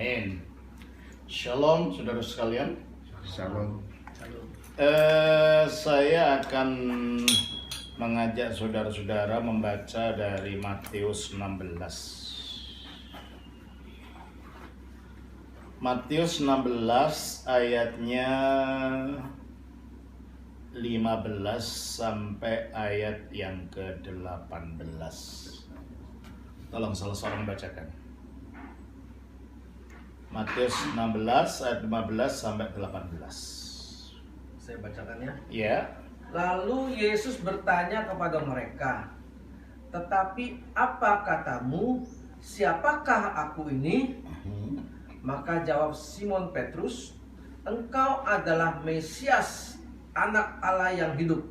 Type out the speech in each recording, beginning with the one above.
Amin. Shalom saudara sekalian. Shalom. Saya akan mengajak saudara-saudara membaca dari Matius 16. Matius 16 ayatnya 15 sampai ayat yang ke-18. Tolong salah seorang bacakan. Matius 16 ayat 15 sampai 18. Saya bacakan ya. Ya. Lalu Yesus bertanya kepada mereka, "Tetapi apa katamu? Siapakah aku ini?" Maka jawab Simon Petrus, "Engkau adalah Mesias, Anak Allah yang hidup."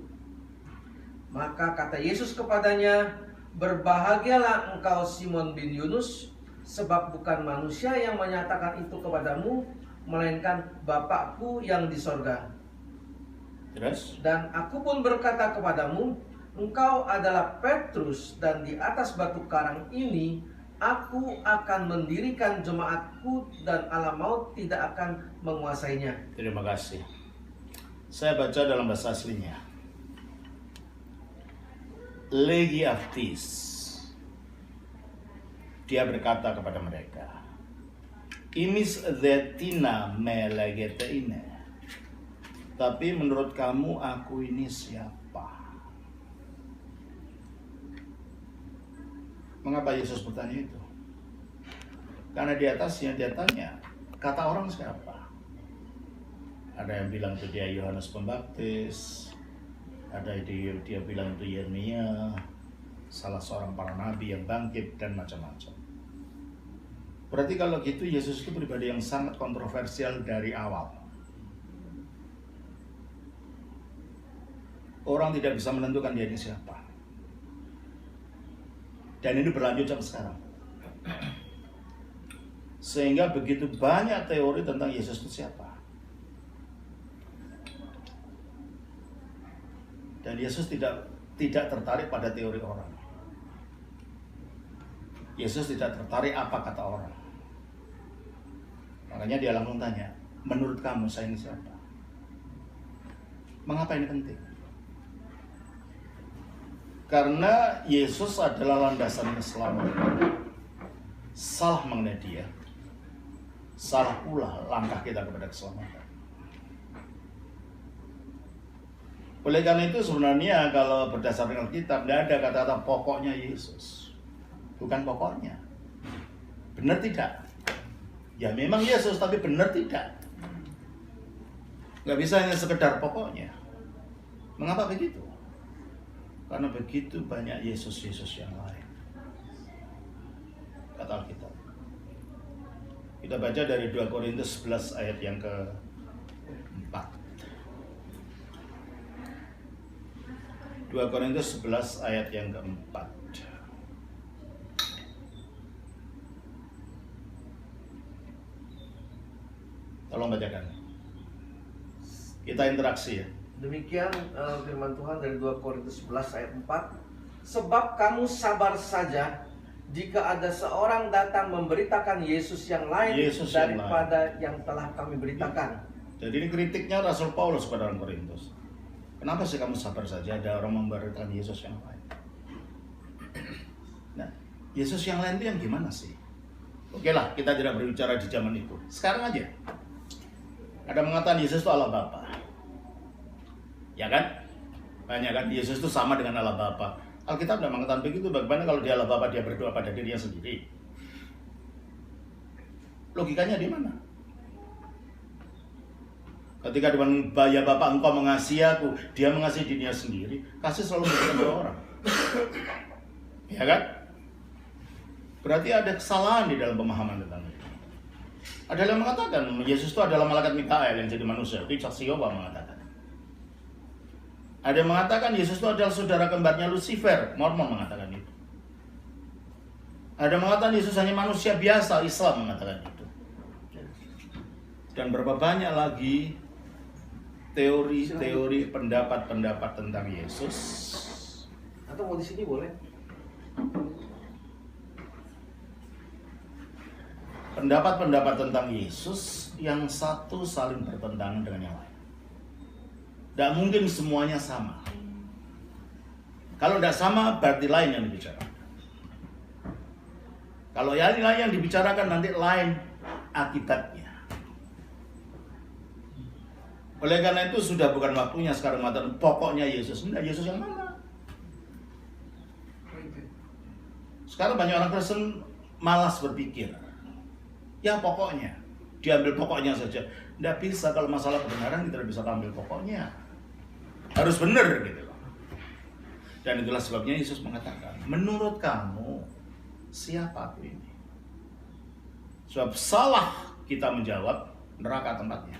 Maka kata Yesus kepadanya, "Berbahagialah engkau Simon bin Yunus, sebab bukan manusia yang menyatakan itu kepadamu, melainkan Bapakku yang di sorga. Terus? Dan aku pun berkata kepadamu, engkau adalah Petrus, dan di atas batu karang ini aku akan mendirikan jemaatku, dan alam maut tidak akan menguasainya." Terima kasih. Saya baca dalam bahasa aslinya. Legi aftis. Dia berkata kepada mereka, "Imis zetina melegeteine." Tapi menurut kamu aku ini siapa? Mengapa Yesus bertanya itu? Karena di atasnya dia tanya, kata orang siapa? Ada yang bilang itu dia Yohanes Pembaptis, ada dia bilang itu Yeremia, salah seorang para nabi yang bangkit, dan macam-macam. Berarti kalau gitu Yesus itu pribadi yang sangat kontroversial dari awal. Orang tidak bisa menentukan dia ini siapa. Dan ini berlanjut sampai sekarang. Sehingga begitu banyak teori tentang Yesus itu siapa. Dan Yesus tidak tertarik pada teori orang. Yesus tidak tertarik apa kata orang. Makanya dia langsung tanya, menurut kamu saya ini siapa? Mengapa ini penting? Karena Yesus adalah landasan keselamatan. Salah mengenai dia, salah pula langkah kita kepada keselamatan. Oleh karena itu sebenarnya kalau berdasarkan Alkitab tidak ada kata-kata pokoknya Yesus. Bukan pokoknya. Benar tidak? Ya memang Yesus, tapi benar tidak? Gak bisa hanya sekedar pokoknya. Mengapa begitu? Karena begitu banyak Yesus-Yesus yang lain. Kata Alkitab. Kita baca dari 2 Korintus 11 ayat yang ke-4. 2 Korintus 11 ayat yang ke-4. Tolong bacakan. Kita interaksi ya. Demikian firman Tuhan dari 2 Korintus 11 ayat 4. "Sebab kamu sabar saja jika ada seorang datang memberitakan Yesus yang lain daripada yang telah kami beritakan." Jadi ini kritiknya Rasul Paulus pada orang Korintus. Kenapa sih kamu sabar saja ada orang memberitakan Yesus yang lain? Nah, Yesus yang lain itu yang gimana sih? Oke lah, kita tidak berbicara di zaman itu. Sekarang aja. Ada mengatakan Yesus itu Allah Bapa. Ya kan? Banyak kan? Yesus itu sama dengan Allah Bapa. Alkitab tidak mengatakan begitu. Bagaimana kalau dia Allah Bapa, dia berdoa pada dirinya sendiri? Logikanya di mana? Ketika dengan ya Bapa engkau mengasihi aku, dia mengasihi dirinya sendiri. Kasih selalu memberikan kepada orang. Ya kan? Berarti ada kesalahan di dalam pemahaman tentang itu. Ada yang mengatakan Yesus itu adalah malaikat Mikael yang jadi manusia. Itu saksi Yehova mengatakan. Ada yang mengatakan Yesus itu adalah saudara kembarnya Lucifer. Mormon mengatakan itu. Ada yang mengatakan Yesus hanya manusia biasa. Islam mengatakan itu. Dan berapa banyak lagi teori-teori, pendapat-pendapat tentang Yesus. Atau mau di sini boleh? pendapat-pendapat tentang Yesus yang satu saling bertentangan dengan yang lain. Tidak mungkin semuanya sama. Kalau tidak sama, berarti lain yang dibicarakan. Kalau yang lain yang dibicarakan, nanti lain akibatnya. Oleh karena itu sudah bukan waktunya sekarang mengatakan pokoknya Yesus. Enggak, Yesus yang mana? Sekarang banyak orang Kristen malas berpikir. Ya pokoknya, diambil pokoknya saja. Tidak bisa, kalau masalah kebenaran kita tidak bisa ambil pokoknya. Harus benar gitu loh. Dan itulah sebabnya Yesus mengatakan, menurut kamu siapa aku ini? Sebab salah kita menjawab, neraka tempatnya.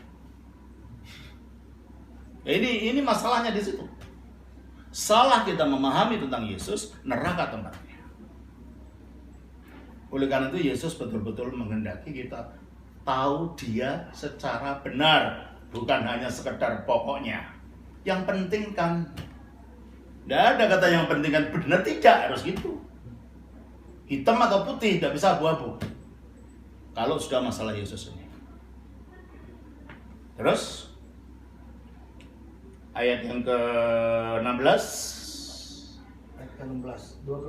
Ini masalahnya di situ. Salah kita memahami tentang Yesus, neraka tempatnya. Oleh karena itu Yesus betul-betul menghendaki kita tahu Dia secara benar, bukan hanya sekedar pokoknya. Yang penting kan, tidak ada kata yang penting kan benar, tidak harus gitu. Hitam atau putih, tidak bisa abu-abu. Kalau sudah masalah Yesus ini. Terus ayat yang ke-16 Ayat ke-16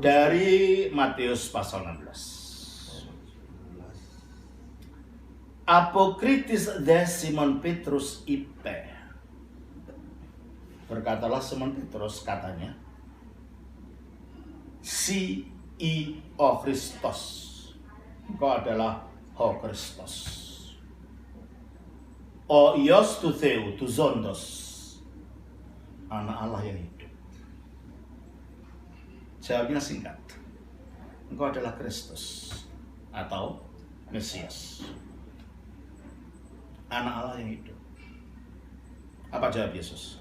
dari Matius pasal 16. Apokritis de Simon Petrus ipe. Berkatalah Simon Petrus, katanya, si o Christos, engkau adalah ho Christos. O ios tu Theu tu zondos, anak Allah yang hidup. Jawabnya singkat, engkau adalah Kristus atau Mesias, anak Allah yang hidup. Apa jawab Yesus?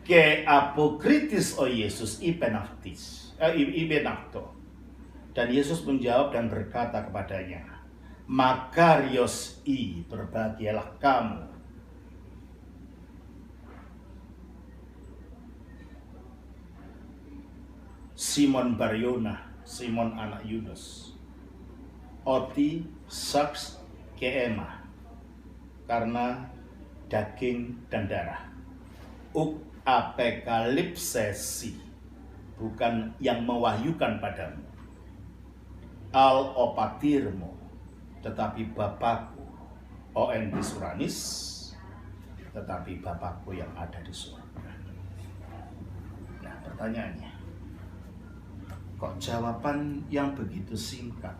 Ke apokritis o Yesus ipenaktis, ipenakto. Dan Yesus menjawab dan berkata kepadanya, Makarios i, berbahagialah kamu. Simon Baryona, Simon anak Yunus. Oti saks keema, karena daging dan darah. Apekalipsesi, bukan yang mewahyukan padamu. Al opatirmo, tetapi Bapakku. O.N. Suranis, tetapi Bapakku yang ada di surga. Nah, pertanyaannya, kok jawaban yang begitu singkat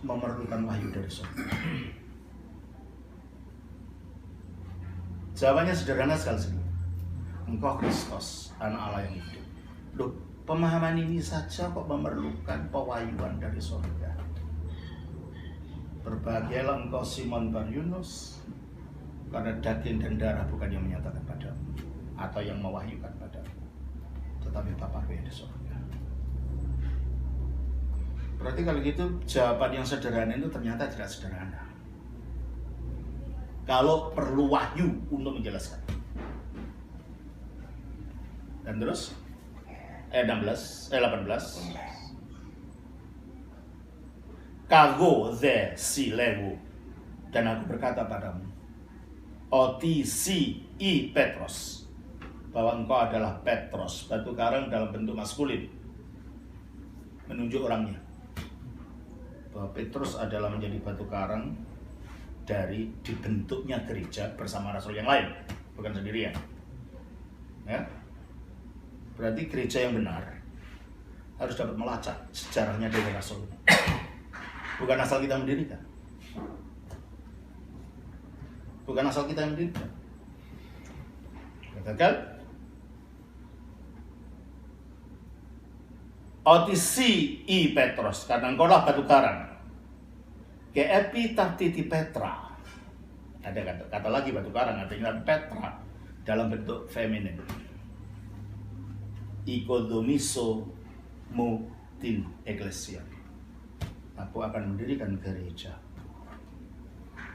memerlukan wahyu dari surga? Jawabannya sederhana sekali. Engkau Kristus, anak Allah yang hidup. Loh, pemahaman ini saja kok memerlukan pewahyuan dari surga. Berbahagialah engkau Simon Baryunus, karena daging dan darah bukan yang menyatakan padamu atau yang mewahyukan padamu, tetapi Bapakku yang di surga. Berarti kalau gitu jawaban yang sederhana itu ternyata tidak sederhana. Kalau perlu wahyu untuk menjelaskan. Dan terus ayat 18. Kago ze si lewu, dan aku berkata padamu, Oti si i Petros, bahwa engkau adalah Petros, batu karang dalam bentuk maskulin, menunjuk orangnya. Bahwa Petrus adalah menjadi batu karang dari dibentuknya gereja bersama rasul yang lain, bukan sendirian. Ya. Berarti gereja yang benar harus dapat melacak sejarahnya dari rasul. Bukan asal kita mendirikan. Bukan asal kita yang mendirikan. Katakan Otisi i Petros, karena engkau lah batu karang. Ke epi tahtiti Petra. Ada kata lagi batu karang, artinya Petra dalam bentuk feminin. Ikodomiso mutin eklesia. Aku akan mendirikan gereja.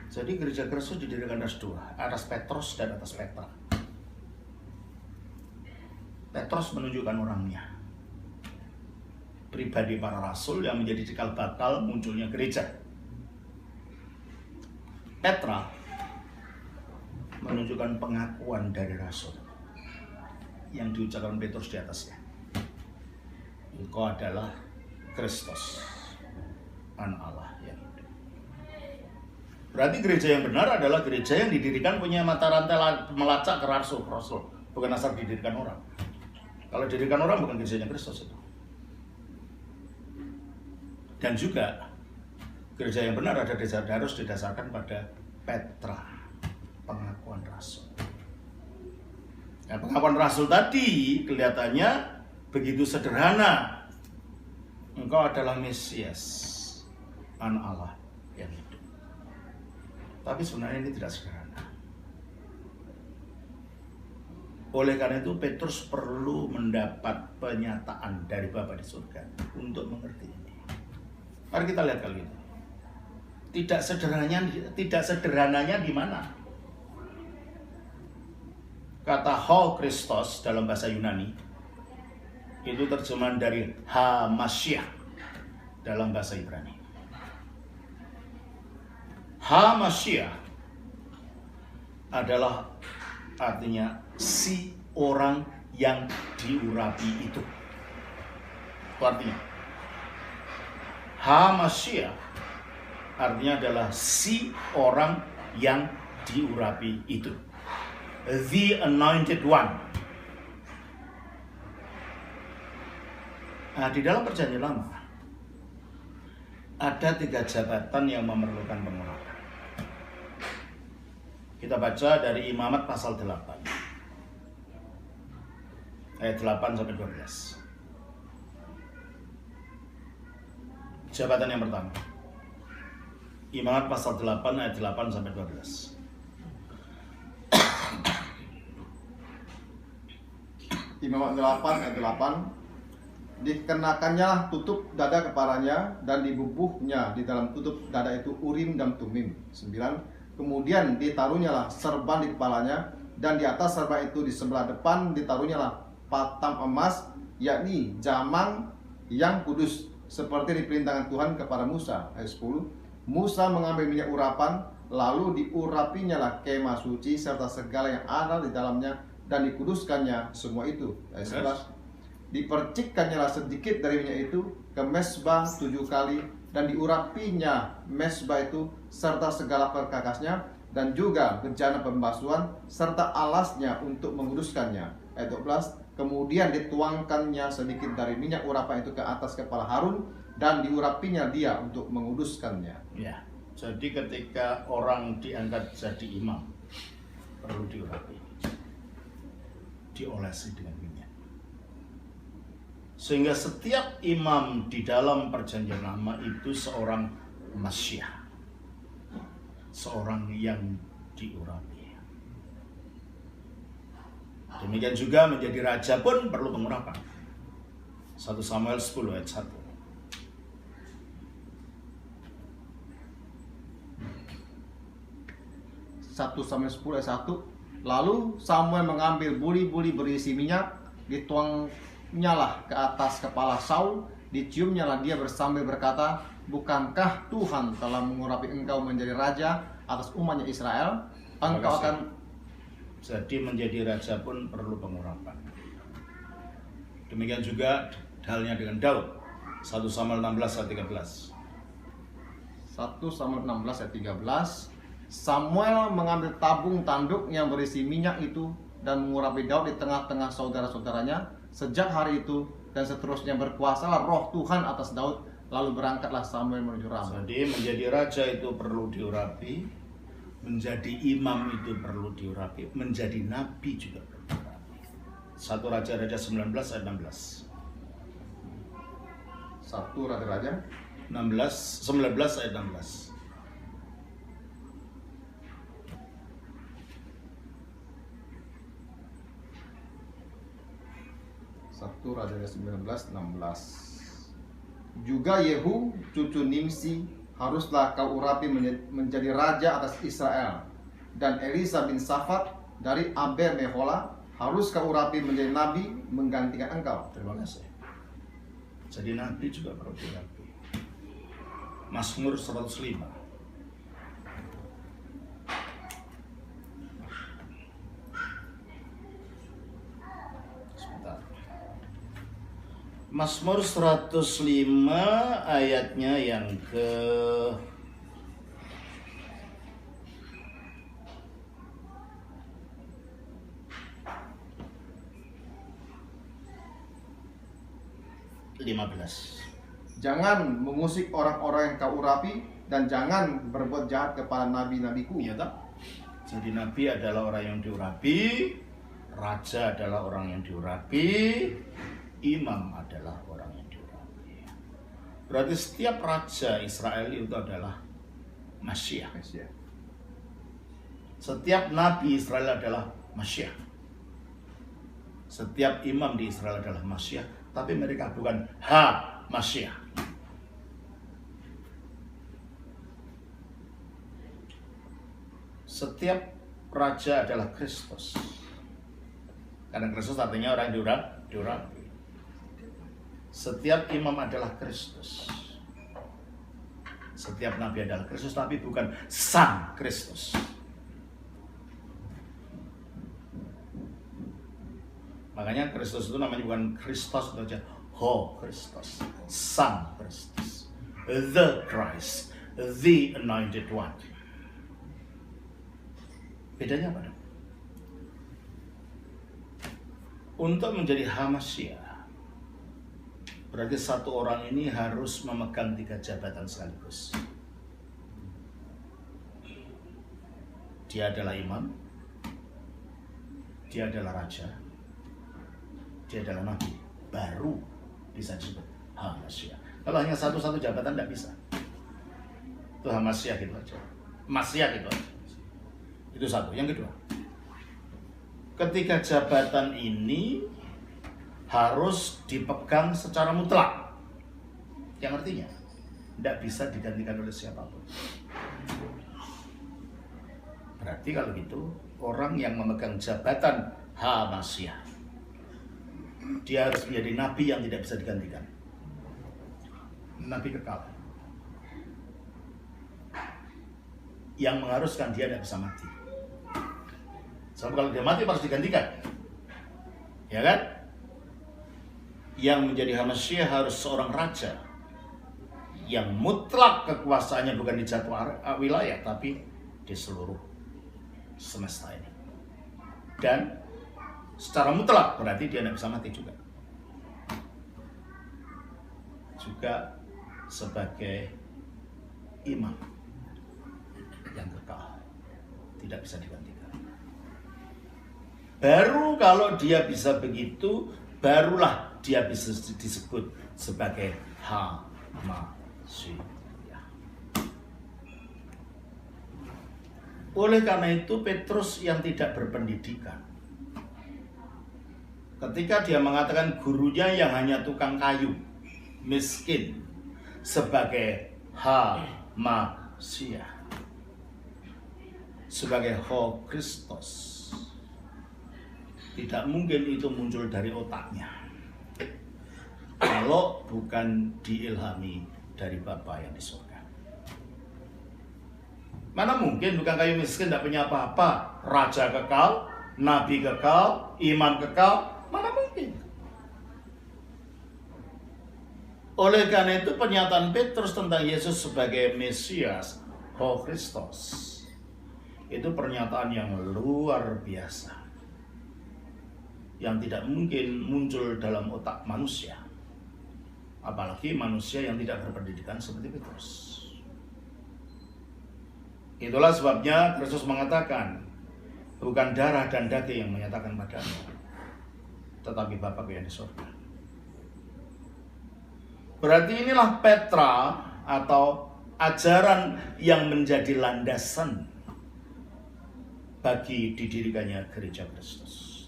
Jadi gereja Kristus didirikan atas dua, atas Petrus dan atas Petra. Petrus menunjukkan orangnya. pribadi para rasul yang menjadi cikal bakal munculnya gereja. Petra menunjukkan pengakuan dari rasul yang diucapkan Petrus di atasnya. Engkau adalah Kristus, Anak Allah yang hidup. Berarti gereja yang benar adalah gereja yang didirikan punya mata rantai melacak ke rasul, bukan asal didirikan orang. Kalau didirikan orang bukan gerejanya Kristus itu. Dan juga gereja yang benar harus didasarkan pada Petra, pengakuan rasul. Nah, pengakuan rasul tadi kelihatannya begitu sederhana. Engkau adalah Mesias, Anak Allah yang hidup. Tapi sebenarnya ini tidak sederhana. Oleh karena itu Petrus perlu mendapat penyataan dari Bapa di surga untuk mengerti ini. Mari kita lihat kali ini. Tidak sederhananya di mana? Kata Ho Christos dalam bahasa Yunani itu terjemahan dari Ha-Mashiach dalam bahasa Ibrani. Ha-Mashiach adalah artinya si orang yang diurapi itu. Itu artinya Ha-Mashiach artinya adalah si orang yang diurapi itu. The Anointed One. Nah, di dalam Perjanjian Lama ada 3 jabatan yang memerlukan pengurapan. Kita baca dari Imamat pasal 8 ayat 8 sampai 12. Jabatan yang pertama, Imamat pasal 8 ayat 8 sampai 12. Imamat 8 ayat 8. Dikenakannya tutup dada kepalanya dan dibubuhnya di dalam tutup dada itu Urim dan Tumim. 9. Kemudian ditaruhnyalah serban di kepalanya dan di atas serban itu di sebelah depan ditaruhnyalah patam emas, yakni jamang yang kudus, seperti diperintahkan Tuhan kepada Musa. Ayat 10. Musa mengambil minyak urapan, lalu diurapinya kemah suci serta segala yang ada di dalamnya dan dikuduskannya semua itu. Ayat 11. Dipercikkannya sedikit dari minyak itu ke mesbah 7 kali dan diurapinya mesbah itu serta segala perkakasnya dan juga bejana pembasuhan serta alasnya untuk menguduskannya. Ayat 12. Kemudian dituangkannya sedikit dari minyak urapan itu ke atas kepala Harun dan diurapinya dia untuk menguduskannya. Ya, jadi ketika orang diangkat jadi imam perlu diurapi, diolesi dengan minyak. Sehingga setiap imam di dalam Perjanjian Lama itu seorang Masyiah, seorang yang diurapi. Demikian juga menjadi raja pun perlu pengurapan. 1 Samuel 10 ayat 1. Samuel 10 ayat 1. Lalu Samuel mengambil buli-buli berisi minyak, dituangnyalah ke atas kepala Saul, diciumnyalah dia bersambil berkata, bukankah Tuhan telah mengurapi engkau menjadi raja atas umatnya Israel? Engkau akan. Jadi menjadi raja pun perlu pengurapan. Demikian juga halnya dengan Daud. 1 Samuel 16 ayat 13. 1 Samuel 16 ayat 13. Samuel mengambil tabung tanduk yang berisi minyak itu dan mengurapi Daud di tengah-tengah saudara-saudaranya. Sejak hari itu dan seterusnya berkuasalah roh Tuhan atas Daud. Lalu berangkatlah Samuel menuju Rama. Jadi menjadi raja itu perlu diurapi, menjadi imam itu perlu diurapi, menjadi nabi juga perlu diurapi. 1 Raja-Raja 19 ayat 16. 1 Raja-Raja 19 ayat 16. 1 Raja-Raja 19:16. Juga Yehu cucu Nimsi haruslah kau urapi menjadi raja atas Israel, dan Elisa bin Safat dari Aber Mehola harus kau urapi menjadi nabi menggantikan engkau. Terima kasih. Jadi nabi juga perlu diurapi. Mazmur 105. Sebentar. Mazmur 105 ayatnya yang ke 15. Jangan mengusik orang-orang yang kau urapi, dan jangan berbuat jahat kepada nabi-nabiku. Iya tak? Jadi nabi adalah orang yang diurapi, raja adalah orang yang diurapi, imam adalah orang yang diurapi. Berarti setiap raja Israel itu adalah Masiah. Setiap nabi Israel adalah Masiah. Setiap imam di Israel adalah Masiah, tapi mereka bukan Masiah. Setiap raja adalah Kristus. Karena Kristus artinya orang diurapi. Setiap imam adalah Kristus. Setiap nabi adalah Kristus, tapi bukan Sang Kristus. Makanya Kristus itu namanya bukan Kristus saja, Kristus, Sang Kristus, the Christ, the Anointed One. Bedanya apa? Untuk menjadi Masiah, berarti satu orang ini harus memegang 3 jabatan sekaligus. Dia adalah imam, dia adalah raja, dia adalah nabi, baru bisa disebut Masiah. Kalau hanya satu jabatan tidak bisa. Itu Masiah gitu aja. Masiah gitu aja. Itu satu. Yang kedua, ketiga jabatan ini harus dipegang secara mutlak. Yang artinya tidak bisa digantikan oleh siapapun. Berarti kalau gitu, orang yang memegang jabatan Masiah, dia harus menjadi nabi yang tidak bisa digantikan. Nabi kekal. Yang mengharuskan dia tidak bisa mati. Sebab kalau dia mati harus digantikan. Ya kan? Yang menjadi Masiah harus seorang raja yang mutlak kekuasaannya bukan di satu wilayah, tapi di seluruh semesta ini. Dan secara mutlak berarti dia tidak bisa mati juga. Juga sebagai imam yang kekal, tidak bisa digantikan. Baru kalau dia bisa begitu, barulah dia bisa disebut sebagai Masiah. Oleh karena itu Petrus yang tidak berpendidikan, ketika dia mengatakan gurunya yang hanya tukang kayu, miskin, sebagai Masiah, sebagai Kristus, tidak mungkin itu muncul dari otaknya kalau bukan diilhami dari Bapa yang di surga. Mana mungkin bukan kayu miskin tidak punya apa-apa, raja kekal, nabi kekal, imam kekal, mana mungkin. Oleh karena itu pernyataan Petrus tentang Yesus sebagai Mesias, Kristus, itu pernyataan yang luar biasa, yang tidak mungkin muncul dalam otak manusia, apalagi manusia yang tidak berpendidikan seperti Petrus. Itulah sebabnya Kristus mengatakan, bukan darah dan daging yang menyatakan padamu, tetapi Bapa yang di surga. Berarti inilah Petra atau ajaran yang menjadi landasan bagi didirikannya gereja Kristus.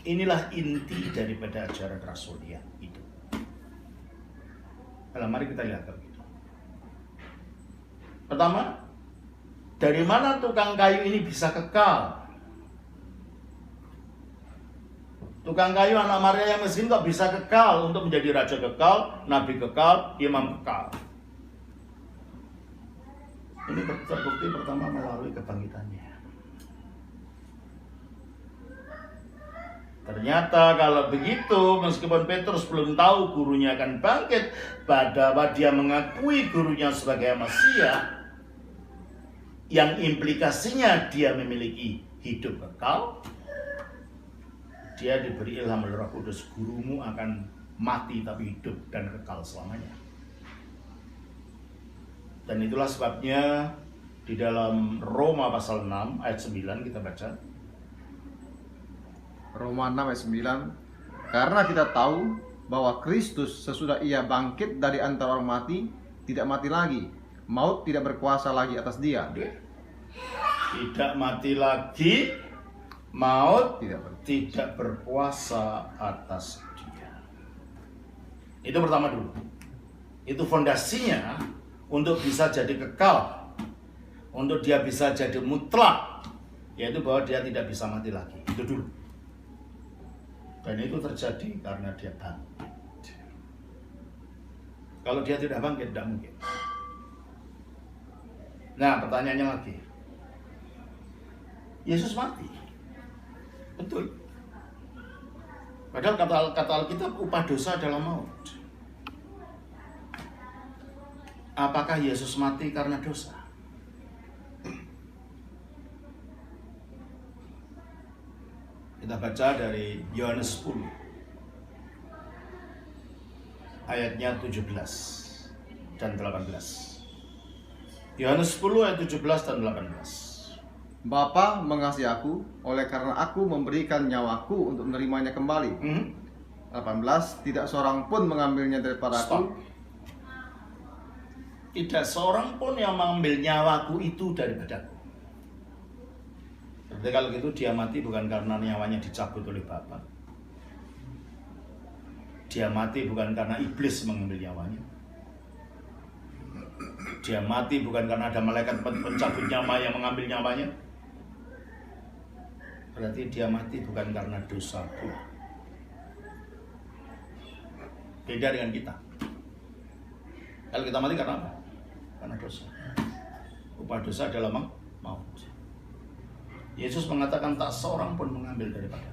Inilah inti daripada ajaran rasulia itu. Kalau mari kita lihat begitu. Pertama, dari mana tukang kayu ini bisa kekal? Tukang kayu anak Maria yang miskin kok bisa kekal untuk menjadi raja kekal, nabi kekal, imam kekal. Ini terbukti pertama melalui kebangkitannya. Ternyata kalau begitu, meskipun Petrus belum tahu gurunya akan bangkit, padahal dia mengakui gurunya sebagai Mesias, yang implikasinya dia memiliki hidup kekal, dia diberi ilham oleh Roh Kudus, gurumu akan mati tapi hidup dan kekal selamanya. Dan itulah sebabnya di dalam Roma pasal 6 ayat 9 kita baca. Roma 6 ayat 9. Karena kita tahu bahwa Kristus sesudah ia bangkit dari antara orang mati, tidak mati lagi. Maut tidak berkuasa lagi atas dia. Tidak mati lagi, maut Tidak berkuasa atas dia. Itu pertama dulu. Itu fondasinya untuk bisa jadi kekal, untuk dia bisa jadi mutlak, yaitu bahwa dia tidak bisa mati lagi. Itu dulu. Dan itu terjadi karena dia bangkit. Kalau dia tidak bangkit, tidak mungkin. Nah, pertanyaannya lagi. Yesus mati. Betul. Padahal kata Alkitab upah dosa adalah maut. Apakah Yesus mati karena dosa? Kita baca dari Yohanes 10 ayatnya 17 dan 18. Yohanes 10 ayat 17 dan 18. Bapa mengasihi aku, oleh karena aku memberikan nyawaku untuk menerimanya kembali. 18. Tidak seorang pun mengambilnya daripada Stop. aku. Tidak seorang pun yang mengambil nyawaku itu daripadaku. Berarti kalau gitu dia mati bukan karena nyawanya dicabut oleh Bapa. Dia mati bukan karena iblis mengambil nyawanya. Dia mati bukan karena ada malaikat pencabut nyawa yang mengambil nyawanya. Berarti dia mati bukan karena dosa pula. Beda dengan kita. Kalau kita mati karena apa? Karena dosa. Upah dosa adalah maut. Yesus mengatakan tak seorang pun mengambil daripada.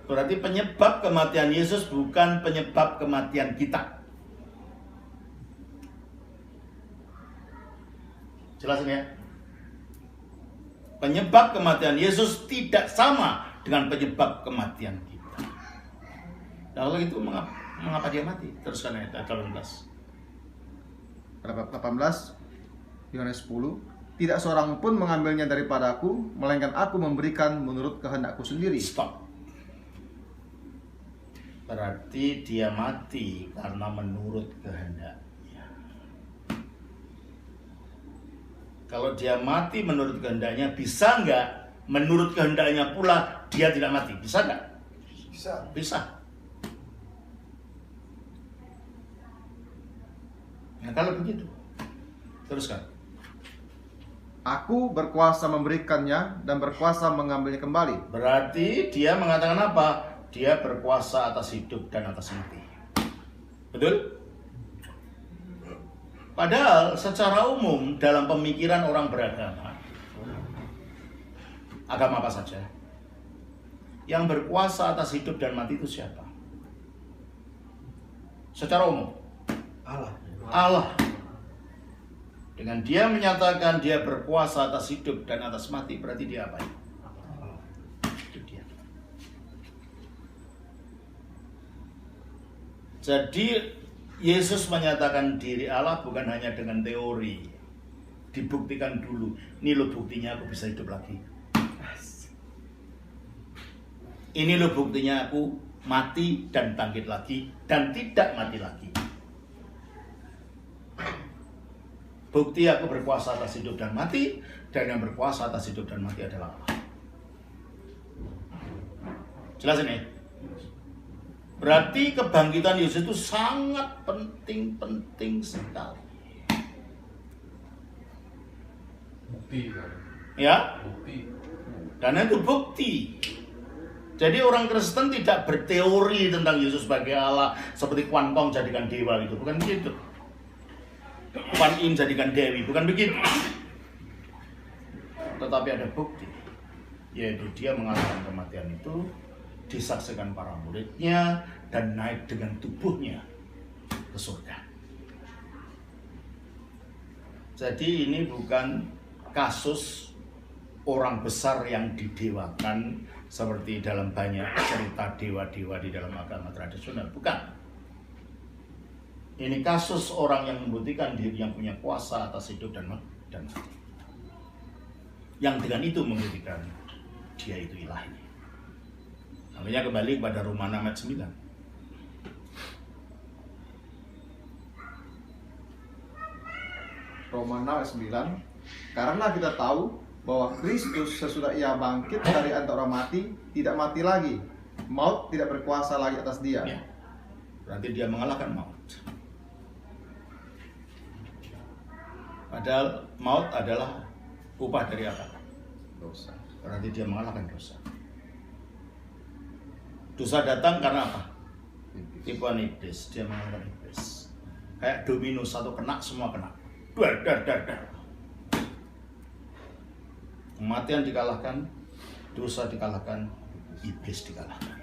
Berarti penyebab kematian Yesus bukan penyebab kematian kita. Jelas ini ya? Penyebab kematian Yesus tidak sama dengan penyebab kematian kita. Lalu itu mengapa dia mati? Teruskan ayat 18. 18. Yohanes 10. Tidak seorang pun mengambilnya daripadaku, melainkan aku memberikan menurut kehendakku sendiri. Stop. Berarti dia mati karena menurut kehendaknya. Kalau dia mati menurut kehendaknya, bisa nggak menurut kehendaknya pula dia tidak mati? Bisa nggak? Bisa. Nah kalau begitu, teruskan. Aku berkuasa memberikannya dan berkuasa mengambilnya kembali. Berarti dia mengatakan apa? Dia berkuasa atas hidup dan atas mati. Betul? Padahal secara umum dalam pemikiran orang beragama, agama apa saja, yang berkuasa atas hidup dan mati itu siapa? Secara umum Allah. Dengan dia menyatakan dia berkuasa atas hidup dan atas mati, berarti dia apa? Itu dia. Jadi Yesus menyatakan diri Allah bukan hanya dengan teori. Dibuktikan dulu. Ini loh buktinya aku bisa hidup lagi. Ini loh buktinya aku mati dan bangkit lagi dan tidak mati lagi. Bukti aku berkuasa atas hidup dan mati, dan yang berkuasa atas hidup dan mati adalah Allah. Jelas ini? Berarti kebangkitan Yesus itu sangat penting sekali. Bukti. Ya? Bukti. Karena itu bukti. Jadi orang Kristen tidak berteori tentang Yesus sebagai Allah seperti Kwan Kong jadikan dewa itu, bukan begitu. Kwan Im jadikan dewi, bukan begitu. Tetapi ada bukti, yaitu dia mengalahkan kematian itu, disaksikan para muridnya, dan naik dengan tubuhnya ke surga. Jadi ini bukan kasus orang besar yang didewakan seperti dalam banyak cerita dewa-dewa di dalam agama tradisional, bukan. Ini kasus orang yang membuktikan diri yang punya kuasa atas hidup dan mati. Yang dengan itu membuktikan dia itu ilahi. Makanya kembali kepada Roma 6 ayat 9. Roma 6 ayat 9. Karena kita tahu bahwa Kristus sesudah ia bangkit dari antara orang mati, tidak mati lagi. Maut tidak berkuasa lagi atas dia. Ya. Berarti dia mengalahkan maut. Padahal maut adalah upah dari apa? Dosa. Berarti dia mengalahkan dosa. Dosa datang karena apa? Tipuan iblis. Dia mengalahkan iblis. Kayak domino, satu kena, semua kena. Dar. Kematian dikalahkan, dosa dikalahkan, iblis dikalahkan.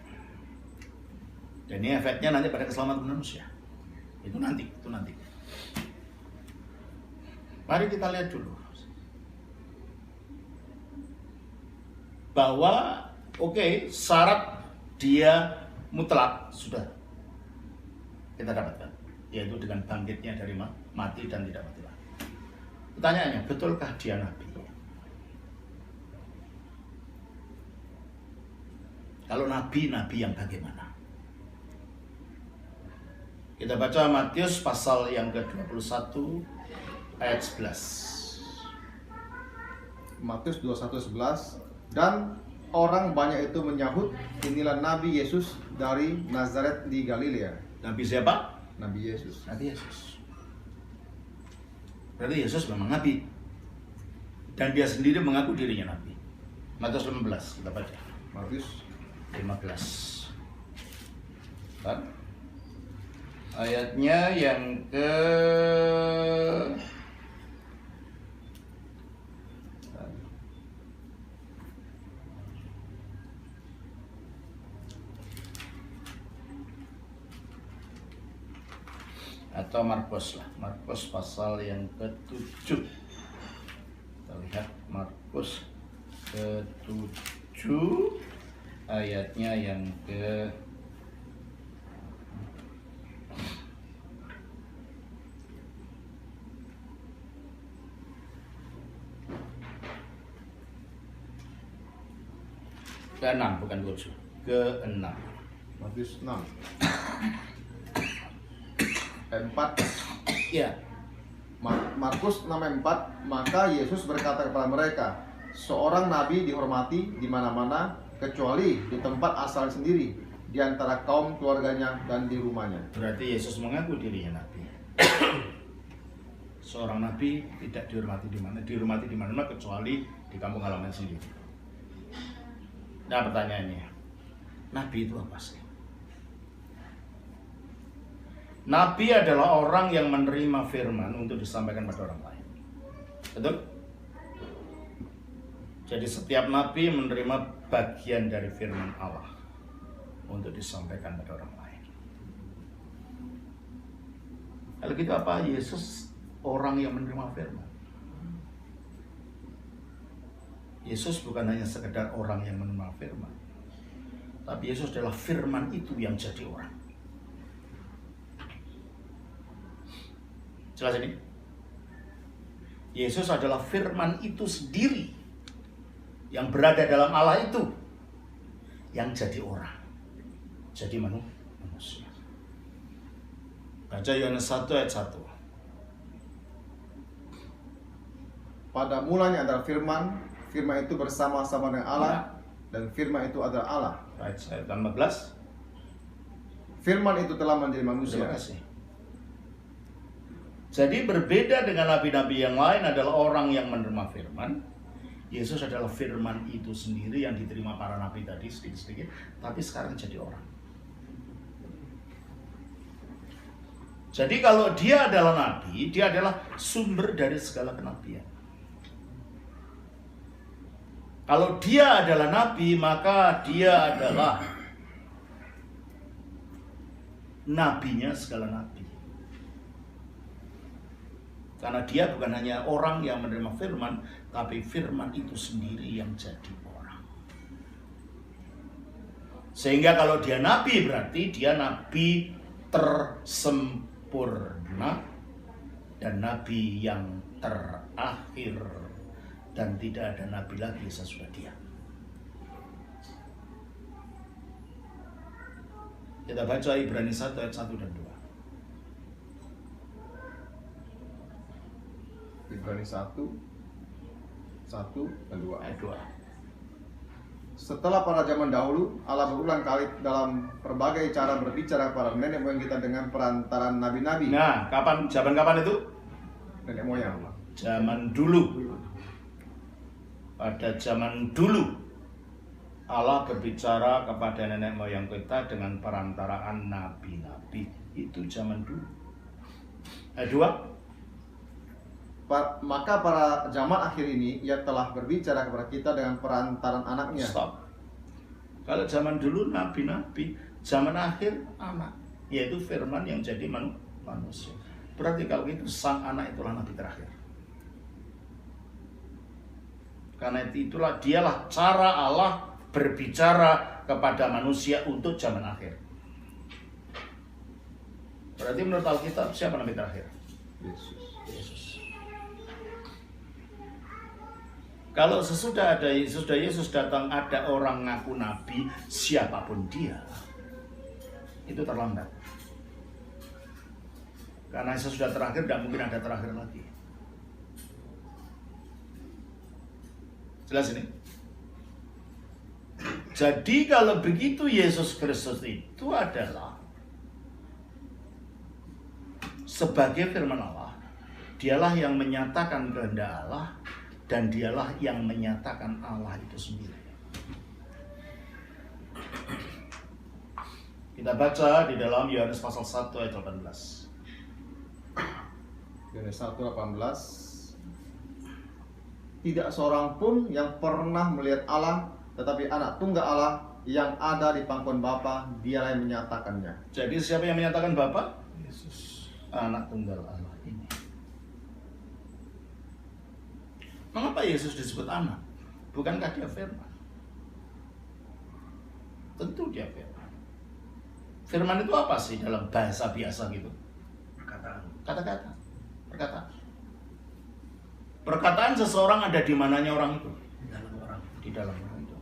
Dan ini efeknya nanti pada keselamatan manusia. Itu nanti. Mari kita lihat dulu bahwa syarat dia mutlak sudah kita dapatkan, yaitu dengan bangkitnya dari mati dan tidak mati lagi. Pertanyaannya, betulkah dia nabi? Kalau nabi yang bagaimana? Kita baca Matius pasal yang ke-21 ayat 11. Matius 21:11. Dan orang banyak itu menyahut, inilah Nabi Yesus dari Nazaret di Galilea. Nabi siapa? Nabi Yesus. Nabi Yesus. Berarti Yesus memang nabi. Dan dia sendiri mengaku dirinya nabi. Matius 15 kita baca. Matius 15. Kan? Ayatnya yang ke atau Markus lah, Markus pasal yang ke-7. Kita lihat Markus ke-7 ayatnya yang ke ke-6, bukan 7, ke-6. Matius 6 ayat 4. Ya. Markus 6 ayat 4. Maka Yesus berkata kepada mereka, seorang nabi dihormati di mana-mana kecuali di tempat asal sendiri, di antara kaum keluarganya dan di rumahnya. Berarti Yesus mengaku dirinya nabi. Seorang nabi tidak dihormati di mana kecuali di kampung halaman sendiri. Nah, pertanyaannya, nabi itu apa sih? Nabi adalah orang yang menerima firman untuk disampaikan pada orang lain. Betul? Jadi setiap nabi menerima bagian dari firman Allah untuk disampaikan pada orang lain. Kalau gitu apa Yesus orang yang menerima firman? Yesus bukan hanya sekedar orang yang menerima firman, tapi Yesus adalah firman itu yang jadi orang. Jelas ini? Yesus adalah firman itu sendiri yang berada dalam Allah itu yang jadi orang, jadi manusia. Baca Yohanes 1 ayat 1. Pada mulanya adalah firman, firman itu bersama-sama dengan Allah, dan firman itu adalah Allah. Ayat 15. Firman itu telah menjadi manusia. Terima kasih. Jadi berbeda dengan nabi-nabi yang lain adalah orang yang menerima firman, Yesus adalah firman itu sendiri yang diterima para nabi tadi sedikit-sedikit, tapi sekarang jadi orang. Jadi kalau dia adalah nabi, dia adalah sumber dari segala kenabian. Kalau dia adalah nabi, maka dia adalah nabinya segala nabi. Karena dia bukan hanya orang yang menerima firman, tapi firman itu sendiri yang jadi orang. Sehingga kalau dia nabi, berarti dia nabi tersempurna dan nabi yang terakhir, dan tidak ada nabi lagi sesudah dia. Kita baca Ibrani 1 ayat 1 dan 2. Ibrani 1 dan 2. Ayat 2. Setelah pada zaman dahulu, Allah berulang kali dalam berbagai cara berbicara kepada nenek moyang kita dengan perantaran nabi-nabi. Nah, zaman kapan itu? Nenek moyang. Zaman dulu. Pada zaman dulu, Allah berbicara kepada nenek moyang kita dengan perantaraan nabi-nabi. Itu zaman dulu. Ayat 2. Maka pada zaman akhir ini ia telah berbicara kepada kita dengan perantaran anaknya. Stop. Kalau zaman dulu nabi-nabi, zaman akhir anak, yaitu firman yang jadi manusia. Berarti kalau itu sang anak itulah nabi terakhir. Karena itulah dialah cara Allah berbicara kepada manusia untuk zaman akhir. Berarti menurut Alkitab siapa nabi terakhir? Yesus. Kalau sesudah Yesus datang ada orang ngaku nabi, siapapun dia, itu terlambat. Karena Yesus sudah terakhir, tidak mungkin ada terakhir lagi. Jelas ini? Jadi kalau begitu Yesus Kristus itu adalah sebagai firman Allah, dialah yang menyatakan kehendak Allah, dan dialah yang menyatakan Allah itu sendiri. Kita baca di dalam Yohanes pasal 1 ayat 18. Yohanes 1:18. Tidak seorang pun yang pernah melihat Allah, tetapi anak tunggal Allah yang ada di pangkuan Bapa, dialah yang menyatakannya. Jadi siapa yang menyatakan Bapa? Yesus, anak tunggal Allah ini. Mengapa Yesus disebut anak? Bukankah dia firman? Tentu dia firman. Firman itu apa sih dalam bahasa biasa gitu? Kata-kata. Perkataan. Perkataan seseorang ada di mananya orang itu? Di dalam orang itu.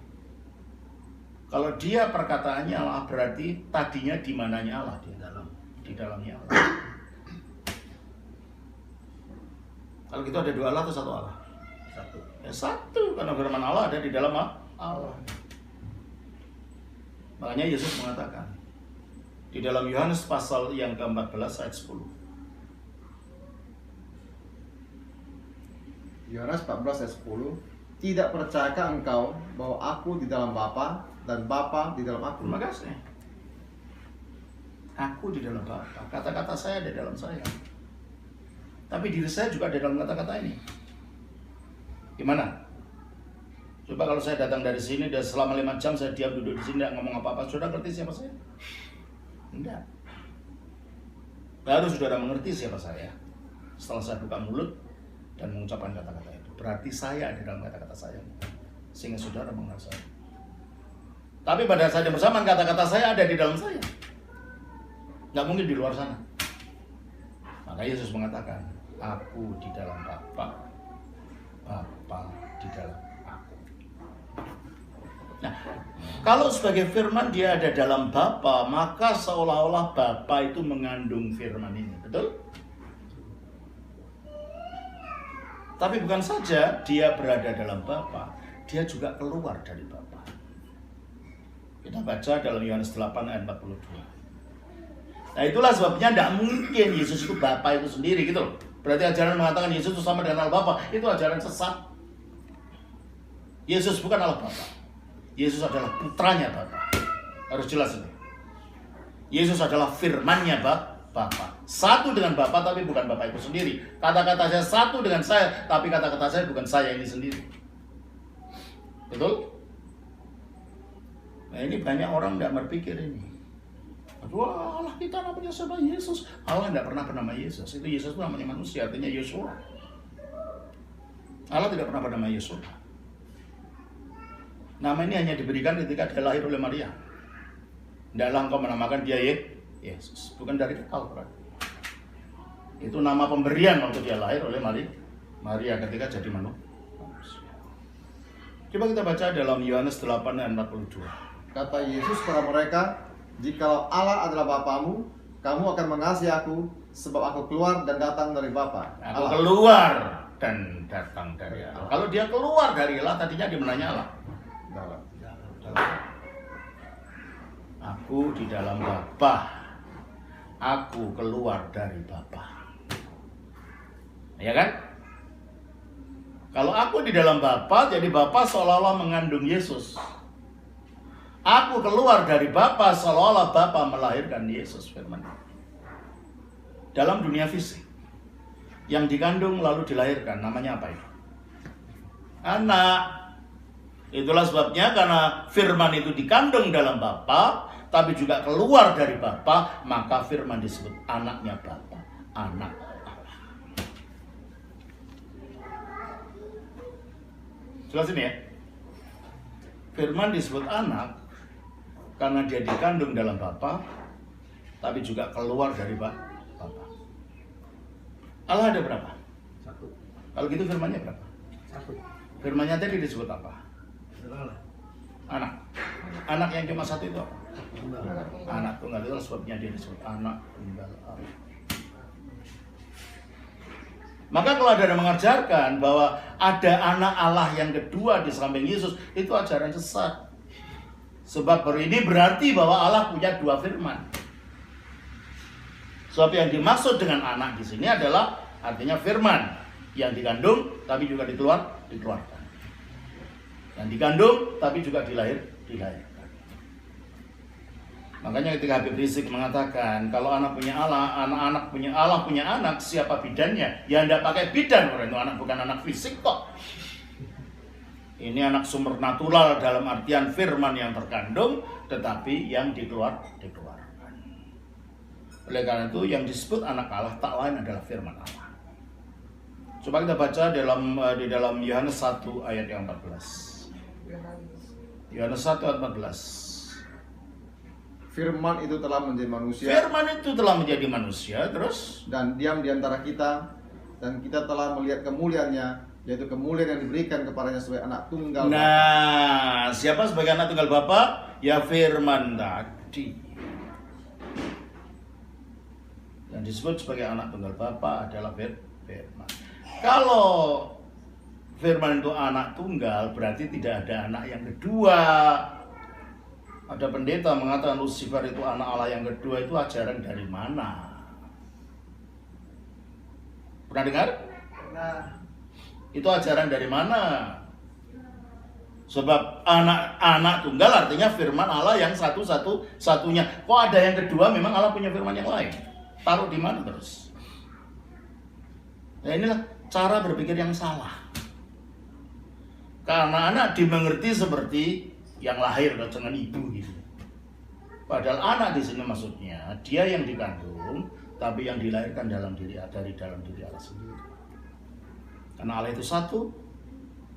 Kalau dia perkataannya Allah, berarti tadinya di mananya Allah? Di dalamnya Allah. Kalau gitu ada dua Allah atau satu Allah? Satu, karena firman Allah ada di dalam Allah. Makanya Yesus mengatakan di dalam Yohanes pasal yang ke-14 ayat 10. Yohanes 14 ayat 10. Tidak percayakah engkau bahwa aku di dalam Bapa dan Bapa di dalam aku? Terima kasih. Aku di dalam Bapa, kata-kata saya ada dalam saya. Tapi diri saya juga ada dalam kata-kata ini. Gimana? Coba kalau saya datang dari sini dan selama 5 jam saya diam duduk di sini tidak ngomong apa-apa, saudara ngerti siapa saya? Enggak. Baru saudara mengerti siapa saya setelah saya buka mulut dan mengucapkan kata-kata itu. Berarti saya ada dalam kata-kata saya, sehingga saudara mengenal saya. Tapi pada saat yang bersamaan kata-kata saya ada di dalam saya, nggak mungkin di luar sana. Maka Yesus mengatakan, aku di dalam Bapa, Bapa di dalam aku. Nah, kalau sebagai firman dia ada dalam Bapa, maka seolah-olah Bapa itu mengandung firman ini, betul? Tapi bukan saja dia berada dalam Bapa, dia juga keluar dari Bapa. Kita baca dalam Yohanes 8 ayat 42. Nah itulah sebabnya tidak mungkin Yesus itu Bapa itu sendiri gitu loh. Berarti ajaran mengatakan Yesus itu sama dengan Allah Bapa, itu ajaran sesat. Yesus bukan Allah Bapa. Yesus adalah putranya Bapa. Harus jelas ini. Yesus adalah firman-Nya Bapa. Satu dengan Bapa tapi bukan Bapa itu sendiri. Kata-kata saya satu dengan saya, tapi kata-kata saya bukan saya ini sendiri. Betul? Nah ini banyak orang tidak berpikir ini. Aduh, Allah kita namanya sama Yesus. Allah tidak pernah bernama Yesus. Itu Yesus itu namanya manusia, artinya Yeshua. Allah tidak pernah bernama Yeshua. Nama ini hanya diberikan ketika dia lahir oleh Maria. Tidaklah engkau menamakan dia Yesus. Bukan dari kekal berarti. Itu nama pemberian waktu dia lahir oleh Maria ketika jadi manusia. Coba kita baca dalam Yohanes 8 ayat 42. Kata Yesus kepada mereka, "Jikalau Allah adalah Bapamu, kamu akan mengasihi aku, sebab aku keluar dan datang dari Bapa." Aku keluar dan datang dari Allah. Kalau dia keluar dari Allah, tadinya di mananya Allah? Aku di dalam Bapa. Aku keluar dari Bapa. Ya kan? Kalau aku di dalam Bapa, jadi Bapa seolah-olah mengandung Yesus. Aku keluar dari Bapa seolah-olah Bapa melahirkan Yesus, firman. Dalam dunia fisik, yang dikandung lalu dilahirkan, namanya apa itu? Anak. Itulah sebabnya karena firman itu dikandung dalam Bapa, tapi juga keluar dari Bapa, maka firman disebut anaknya Bapa, anak Allah. Jelas ini ya? Firman disebut anak karena dia dikandung dalam Bapa, tapi juga keluar dari Bapa. Allah ada berapa? Satu. Kalau gitu firmannya berapa? Satu. Firmannya tadi disebut apa? Salah. Anak. Anak yang cuma satu itu apa? Tunggal. Anak tunggal, itu sebabnya dia disebut anak tunggal Allah. Maka kalau ada yang mengajarkan bahwa ada anak Allah yang kedua di samping Yesus, itu ajaran sesat. Sebab ini berarti bahwa Allah punya dua firman. Sebab yang dimaksud dengan anak di sini adalah artinya firman yang dikandung tapi juga dikeluarkan. Yang dikandung tapi juga dilahirkan. Makanya ketika Habib Rizik mengatakan kalau anak punya Allah, anak-anak punya Allah punya anak, siapa bidannya? Ya tidak pakai bidan, orang itu anak bukan anak fisik kok. Ini anak sumber natural dalam artian firman yang terkandung, tetapi yang dikeluarkan. Oleh karena itu yang disebut anak Allah tak lain adalah firman Allah. Coba kita baca di dalam Yohanes 1 ayat yang 14. Yohanes 1 ayat 14. Firman itu telah menjadi manusia. Firman itu telah menjadi manusia, terus dan diam di antara kita, dan kita telah melihat kemuliaannya, yaitu kemuliaan yang diberikan kepadanya sebagai anak tunggal. Nah, siapa sebagai anak tunggal Bapa? Ya firman tadi. Yang disebut sebagai anak tunggal Bapa adalah firman. Kalau firman itu anak tunggal, berarti tidak ada anak yang kedua. Ada pendeta mengatakan Lucifer itu anak Allah yang kedua, itu ajaran dari mana? Pernah dengar? Nah, Itu ajaran dari mana? Sebab anak tunggal artinya firman Allah yang satu-satunya. Kok ada yang kedua? Memang Allah punya firman yang lain. Taruh di mana terus? Nah inilah cara berpikir yang salah. Karena anak dimengerti seperti yang lahir dengan ibu gitu. Padahal anak di sini maksudnya dia yang dikandung, tapi yang dilahirkan dari dalam diri Allah sendiri. Karena Allah itu satu,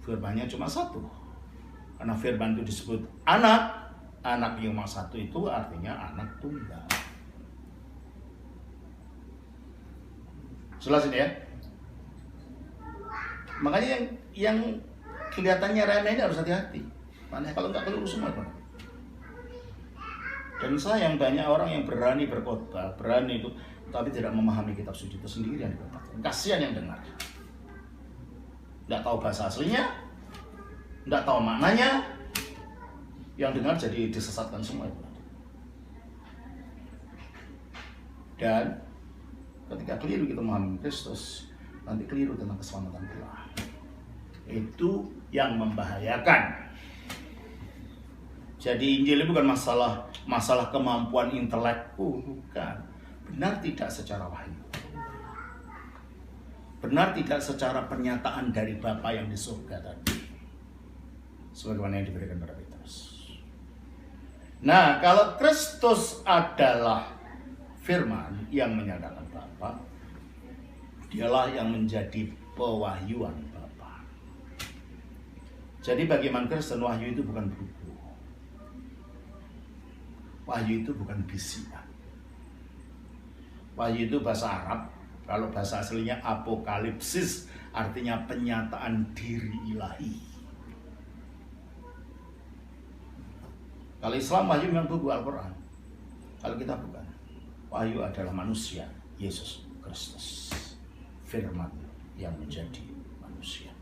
firman-Nya cuma satu. Karena firman itu disebut anak yang cuma satu itu artinya anak tunggal. Jelas ini ya. Makanya yang kelihatannya remeh ini harus hati-hati. Makanya kalau nggak keliru semua itu. Dan sayang banyak orang yang berani berkhotbah, berani itu, tapi tidak memahami kitab suci itu sendiri yang dikatakan. Kasihan yang dengar. Nggak tahu bahasa aslinya, nggak tahu maknanya, yang dengar jadi disesatkan semua itu. Dan ketika keliru kita memahami Kristus, nanti keliru tentang keselamatan kita. Itu yang membahayakan. Jadi Injil itu bukan masalah kemampuan intelekku, bukan. Benar tidak secara wahyu. Benar tidak secara pernyataan dari Bapa yang di surga tadi. Sebagaimana yang diberikan pada Petrus. Nah, kalau Kristus adalah firman yang menyatakan Bapa, dialah yang menjadi pewahyuan Bapa. Jadi bagi iman Kristen, wahyu itu bukan buku. Wahyu itu bukan bisikan. Wahyu itu bahasa Arab. Kalau bahasa aslinya apokalipsis, artinya penyataan diri ilahi. Kalau Islam, wahyu memang buku Al-Quran. Kalau kita bukan. Wahyu adalah manusia, Yesus Kristus. Firman yang menjadi manusia.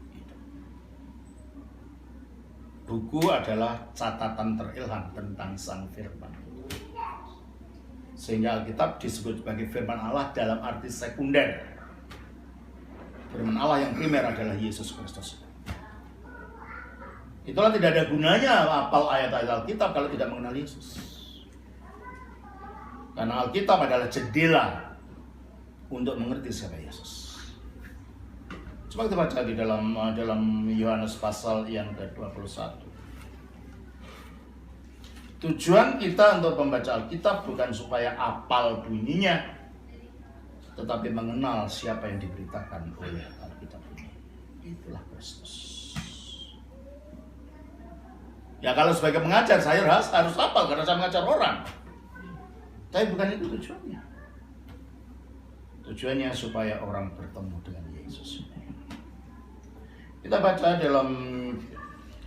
Buku adalah catatan terilham tentang sang firman. Sehingga Alkitab disebut sebagai firman Allah dalam arti sekunder. Firman Allah yang primer adalah Yesus Kristus. Itulah tidak ada gunanya hafal ayat-ayat Alkitab kalau tidak mengenal Yesus. Karena Alkitab adalah jendela untuk mengerti siapa Yesus. Coba kita baca di dalam Yohanes pasal yang ke-21. Tujuan kita untuk membaca Alkitab bukan supaya hafal bunyinya, tetapi mengenal siapa yang diberitakan oleh Alkitab ini. Itulah Kristus. Ya kalau sebagai pengajar saya harus hafal karena saya mengajar orang. Tapi bukan itu tujuannya. Tujuannya supaya orang bertemu dengan Yesus. Kita baca dalam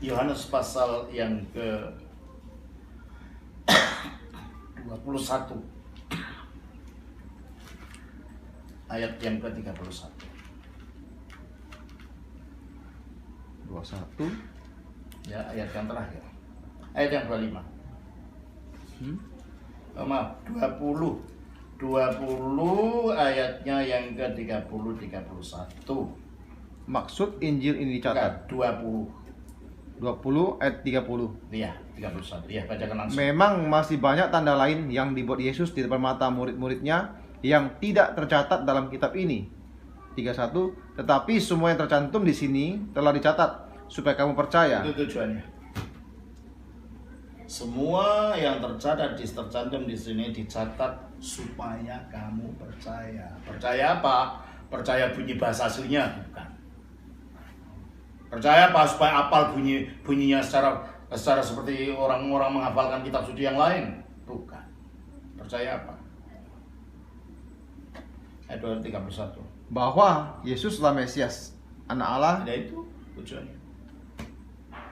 Yohanes pasal yang ke 21 ayat yang ke-31. 21 Ya, ayat yang terakhir. Ayat yang 25. Maaf, 20 ayatnya yang ke-30 31. Maksud Injil ini dicatat. 20 ayat 30. Iya, 31. Iya, bacakan langsung. Memang masih banyak tanda lain yang dibuat Yesus di depan mata murid-muridnya yang tidak tercatat dalam kitab ini. 31. Tetapi semua yang tercantum di sini telah dicatat supaya kamu percaya. Itu tujuannya. Semua yang tercantum di sini dicatat supaya kamu percaya. Percaya apa? Percaya bunyi bahasa aslinya, bukan. Percaya apa? Supaya hafal bunyinya secara seperti orang-orang menghafalkan kitab suci yang lain, bukan. Percaya apa? Ayat 31. Bahwa Yesus adalah Mesias, Anak Allah. Ada itu tujuannya.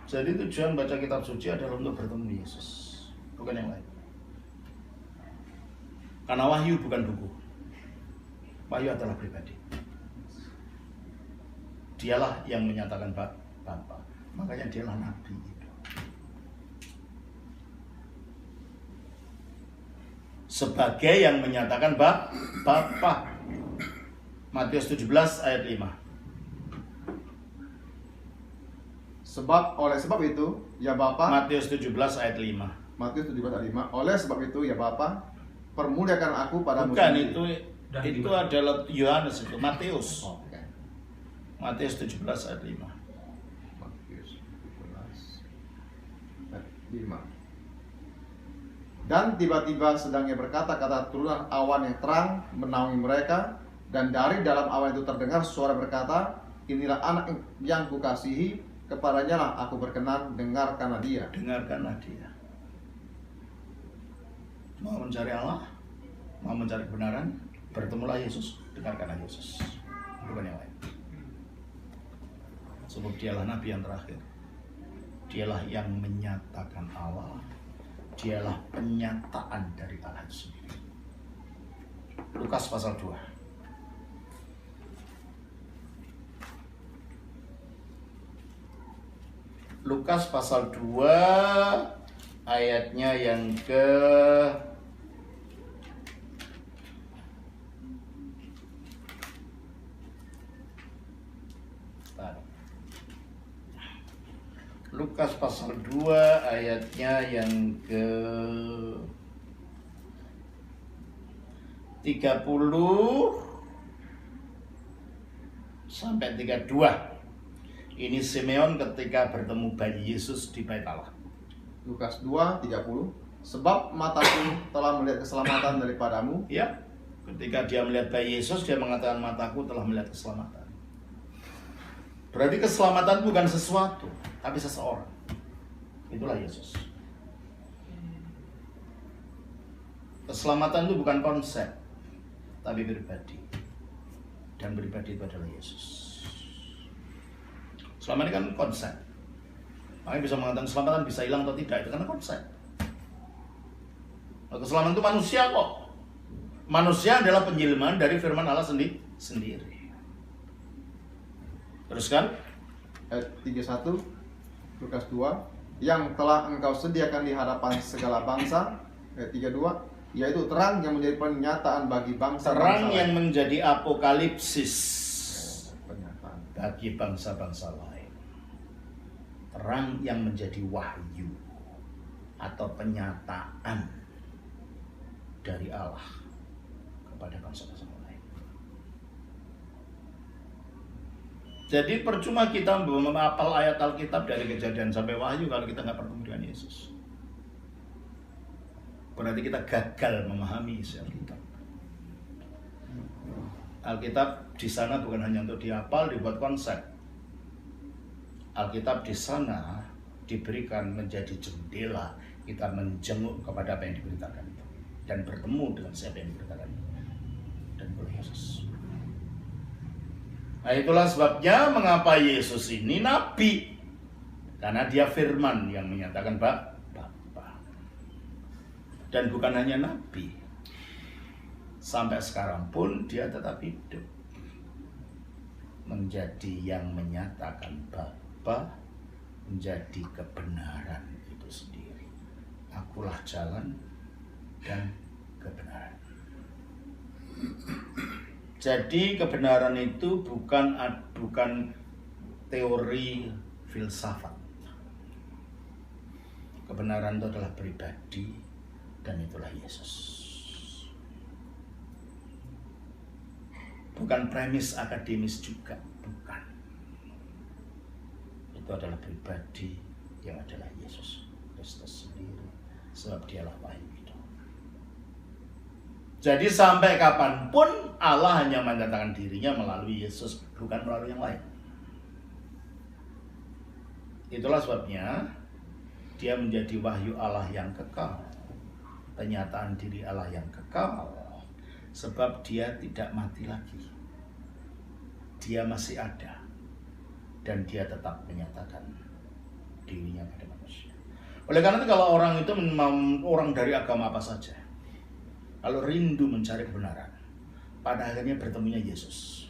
Jadi tujuan baca kitab suci adalah untuk bertemu Yesus, bukan yang lain. Karena wahyu bukan buku. Wahyu adalah pribadi. Dialah yang menyatakan Bapa. Makanya dialah nabi itu. Sebagai yang menyatakan Bapa. Matius 17 ayat 5. Oleh sebab itu, ya Bapa. Matius 17 ayat 5. Matius 17 ayat 5. Oleh sebab itu, ya Bapa, permuliakan aku pada Bukan, sendiri. itu adalah Yohanes itu, Matius. Oke. Matius 17 ayat 5. Matius 17 ayat 5. Dan tiba-tiba sedang ia berkata-kata, turunlah awan yang terang menaungi mereka, dan dari dalam awan itu terdengar suara berkata, inilah anak yang kukasihi, kepadanya lah aku berkenan, dengarkanlah dia. Dengarkanlah dia. Mau mencari Allah, mau mencari kebenaran, bertemulah Yesus, dengarkanlah Yesus, bukan yang lain. Sebab dialah nabi yang terakhir. Dialah yang menyatakan Allah. Dialah penyataan dari Allah itu sendiri. Lukas pasal 2. Lukas pasal 2 ayatnya yang ke 5. Lukas pasal 2 ayatnya yang ke 30 sampai 32. Ini Simeon ketika bertemu bayi Yesus di Bait Allah. Lukas 2:30. Sebab mataku telah melihat keselamatan daripadamu. Ya, ketika dia melihat bayi Yesus, dia mengatakan mataku telah melihat keselamatan. Berarti keselamatan bukan sesuatu, tapi seseorang. Itulah Yesus. Keselamatan itu bukan konsep, tapi pribadi. Dan pribadi itu adalah Yesus. Selama ini kan konsep. Makanya bisa mengatakan keselamatan bisa hilang atau tidak, itu karena konsep. Keselamatan itu manusia kok. Manusia adalah penjelmaan dari firman Allah sendiri. Teruskan. Ayat 31 Lukas 2, yang telah engkau sediakan di hadapan segala bangsa. Ayat 32, yaitu terang yang menjadi penyataan bagi bangsa-bangsa Terang lain. yang menjadi apokalipsis Penyataan. bagi bangsa-bangsa lain. Terang yang menjadi wahyu atau penyataan dari Allah kepada bangsa-bangsa lain. Jadi percuma kita menghafal ayat Alkitab dari Kejadian sampai Wahyu kalau kita nggak bertemu dengan Yesus. Berarti kita gagal memahami isi Alkitab. Alkitab di sana bukan hanya untuk dihafal, dibuat konsep. Alkitab di sana diberikan menjadi jendela kita menjenguk kepada apa yang diberitakan itu dan bertemu dengan siapa yang diberitakan itu dan oleh Yesus. Nah, itulah sebabnya mengapa Yesus ini nabi, karena dia firman yang menyatakan Bapa. Dan bukan hanya nabi, sampai sekarang pun dia tetap hidup menjadi yang menyatakan Bapa, menjadi kebenaran itu sendiri. Akulah jalan dan kebenaran. Jadi kebenaran itu bukan teori filsafat. Kebenaran itu adalah pribadi dan itulah Yesus. Bukan premis akademis juga, bukan. Itu adalah pribadi yang adalah Yesus Kristus sendiri, sebab dialah wahyu itu. Jadi sampai kapanpun Allah hanya menyatakan dirinya melalui Yesus, bukan melalui yang lain. Itulah sebabnya dia menjadi wahyu Allah yang kekal, penyataan diri Allah yang kekal, sebab dia tidak mati lagi. Dia masih ada dan dia tetap menyatakan dirinya pada manusia. Oleh karena itu kalau orang itu orang dari agama apa saja, kalau rindu mencari kebenaran, pada akhirnya bertemunya Yesus.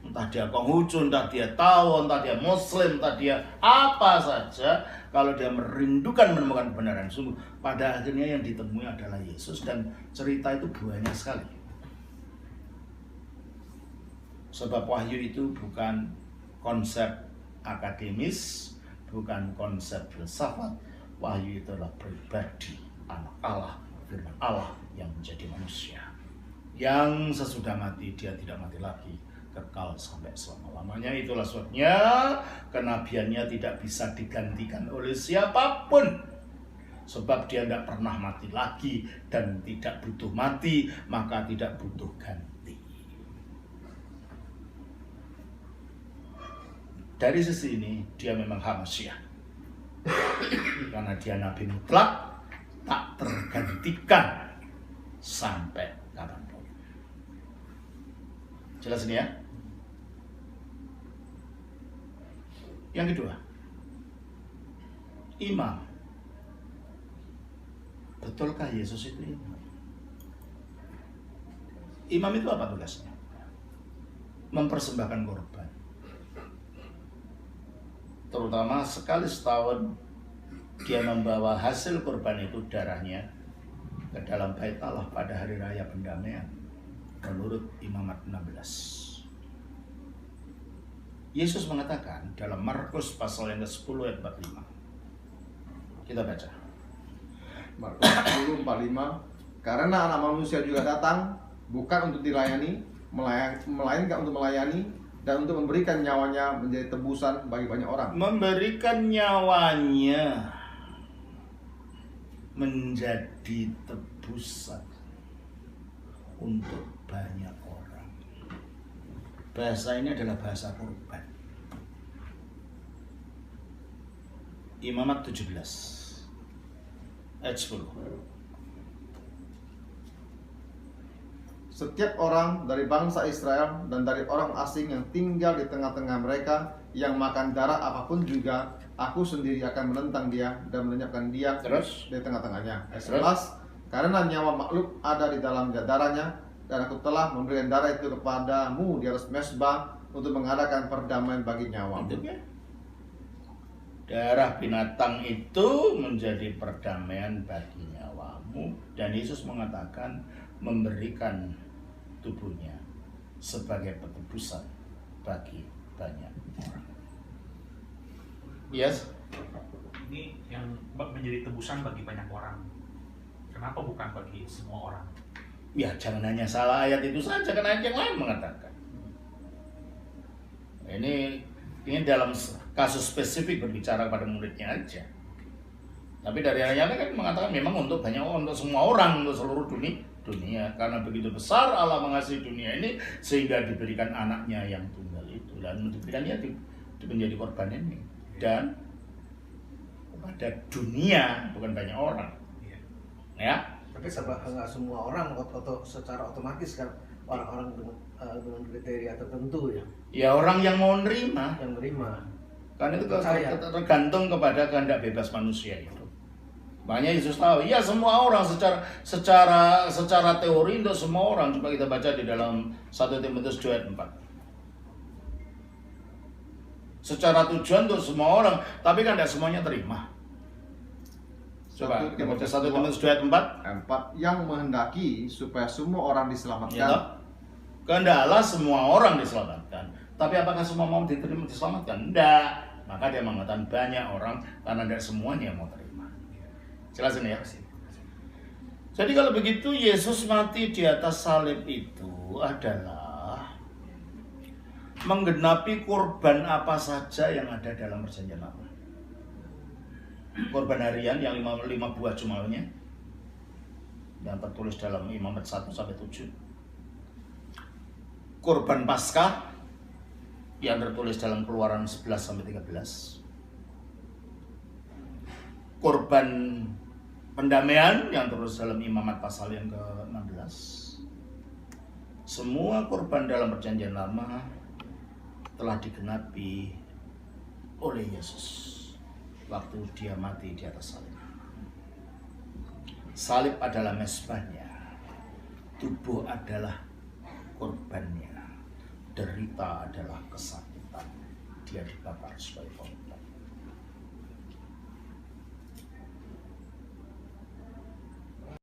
Entah dia Konghucu, entah dia Tao, entah dia Muslim, entah dia apa saja, kalau dia merindukan menemukan kebenaran, sungguh pada akhirnya yang ditemui adalah Yesus. Dan cerita itu banyak sekali. Sebab wahyu itu bukan konsep akademis, bukan konsep filsafat. Wahyu itu adalah pribadi anak Allah, firman Allah yang menjadi manusia, yang sesudah mati dia tidak mati lagi, kekal sampai selama-lamanya. Itulah sebabnya kenabiannya tidak bisa digantikan oleh siapapun, sebab dia tidak pernah mati lagi dan tidak butuh mati, maka tidak butuh ganti. Dari sisi ini dia memang Hamasyah, karena dia nabi mutlak, tak tergantikan sampai kapanpun. Jelas ini ya? Yang kedua, imam. Betulkah Yesus itu imam? Imam itu apa tugasnya? Mempersembahkan korban. Terutama sekali setahun dia membawa hasil korban itu, darahnya, ke dalam bait Allah pada hari raya pendamaian menurut Imamat 16. Yesus mengatakan dalam Markus pasal yang ke-10 ayat 45. Kita baca. Markus 10:45, karena anak manusia juga datang bukan untuk dilayani, melainkan untuk melayani dan untuk memberikan nyawanya menjadi tebusan bagi banyak orang. Memberikan nyawanya menjadi tebusan untuk banyak orang. Bahasa ini adalah bahasa korban. Imamat 17 ayat 10. Setiap orang dari bangsa Israel dan dari orang asing yang tinggal di tengah-tengah mereka yang makan darah apapun juga, aku sendiri akan menentang dia dan melenyapkan dia Terus? di tengah-tengahnya. Ayat Terus? 11, karena nyawa makhluk ada di dalam darahnya, dan aku telah memberikan darah itu kepadamu di atas mezbah untuk mengadakan perdamaian bagi nyawamu. Itu kan? Darah binatang itu menjadi perdamaian bagi nyawamu, dan Yesus mengatakan memberikan tubuhnya sebagai petebusan bagi banyak orang. Yes. Ini yang menjadi tebusan bagi banyak orang. Kenapa bukan bagi semua orang? Ya jangan hanya salah ayat itu saja, kan ayat yang lain mengatakan. Ini dalam kasus spesifik berbicara pada muridnya aja. Tapi dari ayatnya kan mengatakan memang untuk banyak orang, untuk semua orang, untuk seluruh dunia. Karena begitu besar Allah mengasihi dunia ini sehingga diberikan anaknya yang tunggal itu, dan diberikannya menjadi korban ini, dan kepada dunia, bukan banyak orang. Ya. Tapi nggak semua orang secara otomatis kan orang-orang dengan kriteria tertentu ya Ya orang yang mau nerima. yang menerima. Karena itu Percaya. tergantung kepada kehendak bebas manusia itu. Makanya Yesus tahu, ya semua orang secara teori untuk semua orang. Coba kita baca di dalam 1 Timotius 2 ayat 4. Secara tujuan untuk semua orang, tapi kan tidak semuanya terima. Coba 1 Timotius Timotius 2 ayat 4. yang menghendaki supaya semua orang Ya, diselamatkan. toh? Kehendaklah semua orang diselamatkan. Tapi apakah semua mau diterima diselamatkan? Tidak. Maka dia mengatakan banyak orang karena tidak semuanya yang mau terima. Jelas ini ya? Jadi kalau begitu Yesus mati di atas salib itu adalah menggenapi korban apa saja yang ada dalam perjanjian lama. Korban harian yang 5 buah jumalnya yang tertulis dalam Imamat 1-7. Korban Paskah yang tertulis dalam Keluaran 11-13. Korban pendamaian yang tertulis dalam Imamat pasal yang ke-16. Semua korban dalam perjanjian lama telah digenapi oleh Yesus waktu dia mati di atas salib. Salib adalah mezbahnya, tubuh adalah korbannya, derita adalah kesakitan. Dia dibakar sebagai korban.